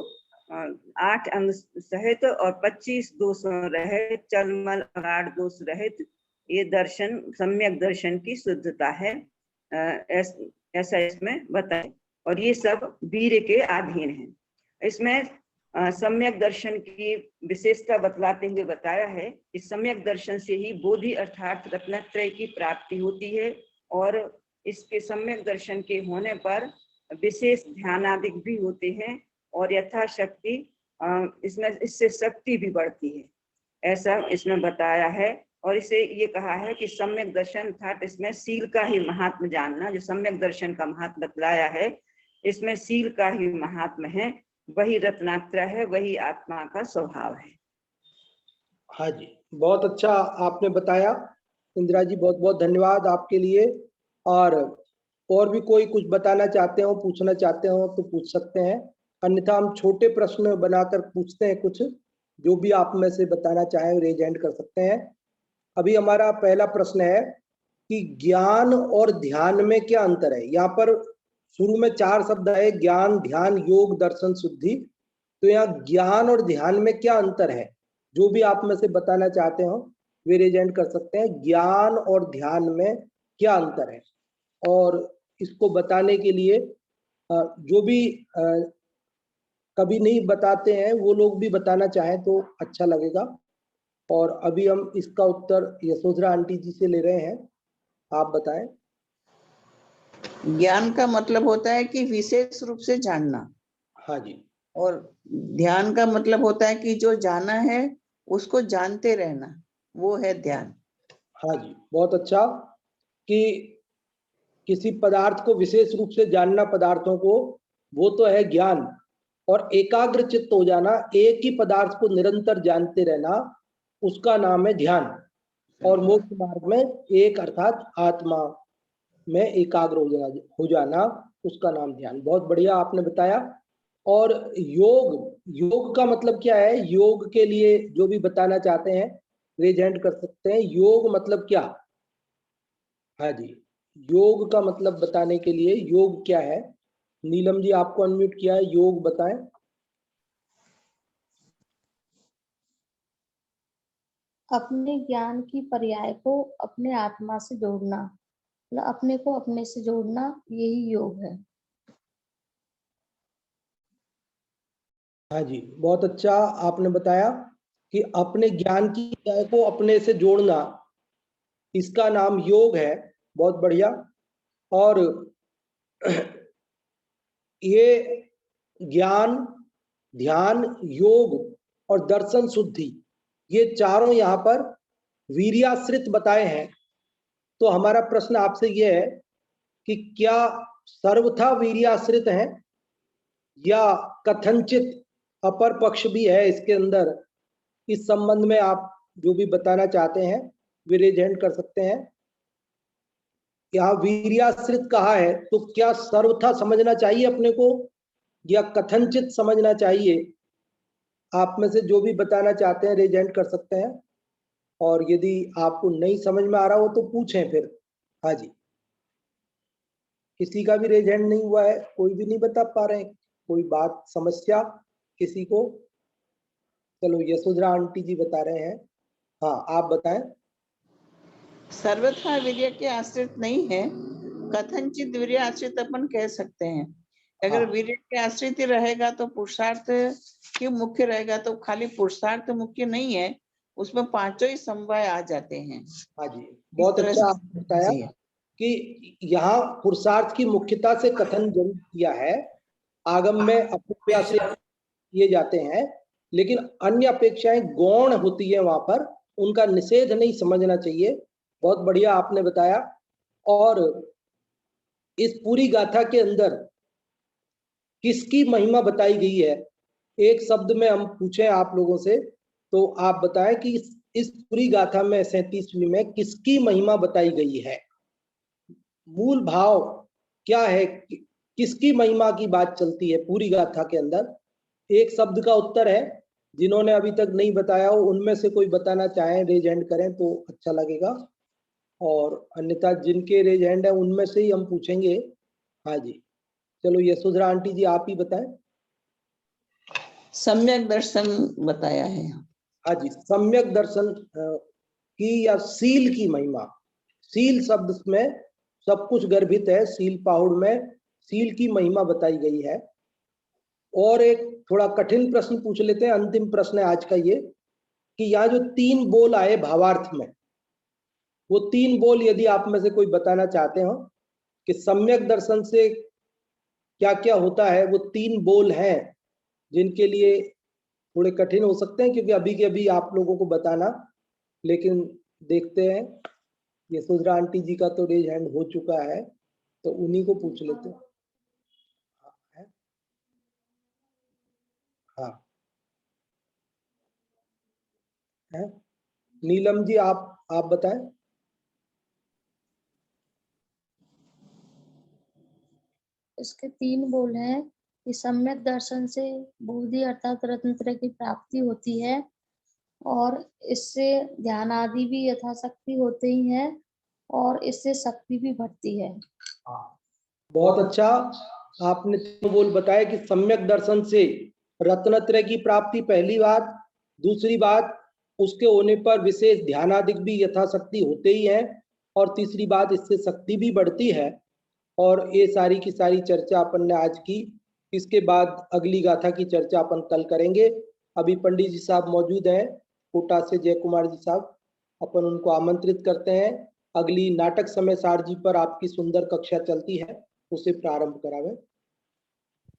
8 अंग सहित और 25 दोषों रहित, चलमल अगाढ़ दोष रहित, ये दर्शन सम्यक दर्शन की शुद्धता है, ऐसा इसमें बताए। और ये सब वीर्य के अधीन है। इसमें सम्यक दर्शन की विशेषता बतलाते हुए बताया है कि सम्यक दर्शन से ही बोधि अर्थात रत्नत्रय की प्राप्ति होती है, और इसके सम्यक दर्शन के होने पर विशेष ध्यानादिक भी होते हैं, और यथाशक्ति इससे शक्ति भी बढ़ती है, ऐसा इसमें बताया है। और इसे ये कहा है कि सम्यक दर्शन अर्थात इसमें शील का ही महात्म जानना, जो सम्यक दर्शन का महात्म बतलाया है इसमें शील का ही महात्म है, वही रत्नात्रय है, वही आत्मा का स्वभाव है। हाँ जी, बहुत अच्छा आपने बताया इंदिरा जी, बहुत बहुत धन्यवाद आपके लिए। और भी कोई कुछ बताना चाहते हो, पूछना चाहते हो तो पूछ सकते हैं, अन्यथा हम छोटे प्रश्न बनाकर पूछते हैं कुछ, जो भी आप में से बताना चाहें रेज हैंड कर सकते हैं। अभी हमारा पहला प्रश्न है कि ज्ञान और ध्यान में क्या अंतर है। यहाँ पर शुरू में 4 शब्द है, ज्ञान, ध्यान, योग, दर्शन, शुद्धि। तो यहाँ ज्ञान और ध्यान में क्या अंतर है, जो भी आप में से बताना चाहते हो वे रेज हैंड कर सकते हैं। ज्ञान और ध्यान में क्या अंतर है, और इसको बताने के लिए जो भी कभी नहीं बताते हैं, वो लोग भी बताना चाहें तो अच्छा लगेगा। और अभी हम इसका उत्तर यशोधरा आंटी जी से ले रहे हैं, आप बताएं। ज्ञान का मतलब होता है कि विशेष रूप से जानना, हाँ जी। और ध्यान का मतलब होता है कि जो जाना है उसको जानते रहना, वो है ध्यान। हाँ जी, बहुत अच्छा। कि किसी पदार्थ को विशेष रूप से जानना, पदार्थों को, वो तो है ज्ञान। और एकाग्र चित्त हो जाना, एक ही पदार्थ को निरंतर जानते रहना, उसका नाम है ध्यान। और मोक्ष मार्ग में एक अर्थात आत्मा में एकाग्र हो जाना, उसका नाम ध्यान। बहुत बढ़िया आपने बताया। और योग का मतलब क्या है? योग के लिए जो भी बताना चाहते हैं रेज हैंड कर सकते हैं। योग मतलब क्या? हाँ जी, योग का मतलब बताने के लिए, योग क्या है? नीलम जी आपको अनम्यूट किया है, योग बताएं। अपने ज्ञान की पर्याय को अपने आत्मा से जोड़ना, मतलब अपने को अपने से जोड़ना, यही योग है। हाँ जी, बहुत अच्छा आपने बताया कि अपने ज्ञान की पर्याय को अपने से जोड़ना, इसका नाम योग है। बहुत बढ़िया। और ये ज्ञान, ध्यान, योग और दर्शन शुद्धि, ये चारों यहाँ पर वीर्याश्रित बताए हैं। तो हमारा प्रश्न आपसे ये है कि क्या सर्वथा वीर्याश्रित हैं या कथनचित अपर पक्ष भी है इसके अंदर? इस संबंध में आप जो भी बताना चाहते हैं वे रेज हैंड कर सकते हैं। यहाँ वीर्याश्रित कहा है, तो क्या सर्वथा समझना चाहिए अपने को या कथनचित समझना चाहिए? आप में से जो भी बताना चाहते हैं रेज हैंड कर सकते हैं। और यदि आपको नहीं समझ में आ रहा हो तो पूछें फिर। हाँ जी, किसी का भी रेज हैंड नहीं हुआ है, कोई भी नहीं बता पा रहे हैं कोई बात, समस्या किसी को? चलो यशोधरा आंटी जी बता रहे हैं। हाँ, आप बताएं। सर्वथा वीर्य के आश्रित नहीं है, कथनचित वीर्य आश्रित अपन कह सकते हैं। अगर हाँ। वीर्य के आश्रित ही रहेगा तो पुरुषार्थ क्यों मुख्य रहेगा? तो खाली पुरुषार्थ मुख्य नहीं है, उसमें पांचों ही समवाय आ जाते हैं। हाँ जी, इस बहुत तरह अच्छा से आपने बताया चाहिए। कि यहाँ पुरुषार्थ की मुख्यता से कथन जरूर किया है, आगम में अपेक्षा से किए जाते हैं, लेकिन अन्य अपेक्षाएं गौण होती है वहां पर, उनका निषेध नहीं समझना चाहिए। बहुत बढ़िया आपने बताया। और इस पूरी गाथा के अंदर किसकी महिमा बताई गई है? एक शब्द में हम पूछें आप लोगों से तो आप बताएं कि इस पूरी गाथा में 37वीं में किसकी महिमा बताई गई है? मूल भाव क्या है? किसकी महिमा की बात चलती है पूरी गाथा के अंदर? एक शब्द का उत्तर है। जिन्होंने अभी तक नहीं बताया हो उनमें से कोई बताना चाहें रेज हैंड करें तो अच्छा लगेगा। और अन्यथा जिनके रेज हैंड है उनमें से ही हम पूछेंगे। हाँ जी, चलो यशोधरा आंटी जी आप ही बताएं। सम्यक दर्शन बताया है। हाँ जी, सम्यक दर्शन की या सील की महिमा। सील शब्द में सब कुछ गर्भित है, सील पाहुड़ में सील की महिमा बताई गई है। और एक थोड़ा कठिन प्रश्न पूछ लेते हैं, अंतिम प्रश्न है आज का ये, कि यहाँ जो 3 बोल आए भावार्थ में, वो 3 बोल यदि आप में से कोई बताना चाहते हो कि सम्यक दर्शन से क्या क्या होता है, वो 3 बोल हैं जिनके लिए थोड़े कठिन हो सकते हैं क्योंकि अभी के अभी आप लोगों को बताना, लेकिन देखते हैं। यशोधरा आंटी जी का तो रेज हैंड हो चुका है, तो उन्हीं को पूछ लेते हैं। हाँ है, नीलम जी आप बताएं। इसके 3 बोल हैं कि सम्यक दर्शन से बुद्धि अर्थात रत्नत्रय की प्राप्ति होती है, और इससे ध्यान आदि भी यथाशक्ति होते ही हैं, और इससे शक्ति भी बढ़ती है। बहुत अच्छा आपने 3 बोल बताए कि सम्यक दर्शन से रत्नत्रय की प्राप्ति पहली बात, दूसरी बात उसके होने पर विशेष ध्यानादिक भी यथाशक्ति होते ही हैं, और तीसरी बात इससे शक्ति भी बढ़ती है। और ये सारी की सारी चर्चा अपन ने आज की इसके बाद अगली गाथा की चर्चा अपन कल करेंगे। अभी पंडित जी साहब मौजूद हैं कोटा से, जय कुमार जी साहब, अपन उनको आमंत्रित करते हैं। अगली नाटक समय सार जी पर आपकी सुंदर कक्षा चलती है, उसे प्रारंभ करावें।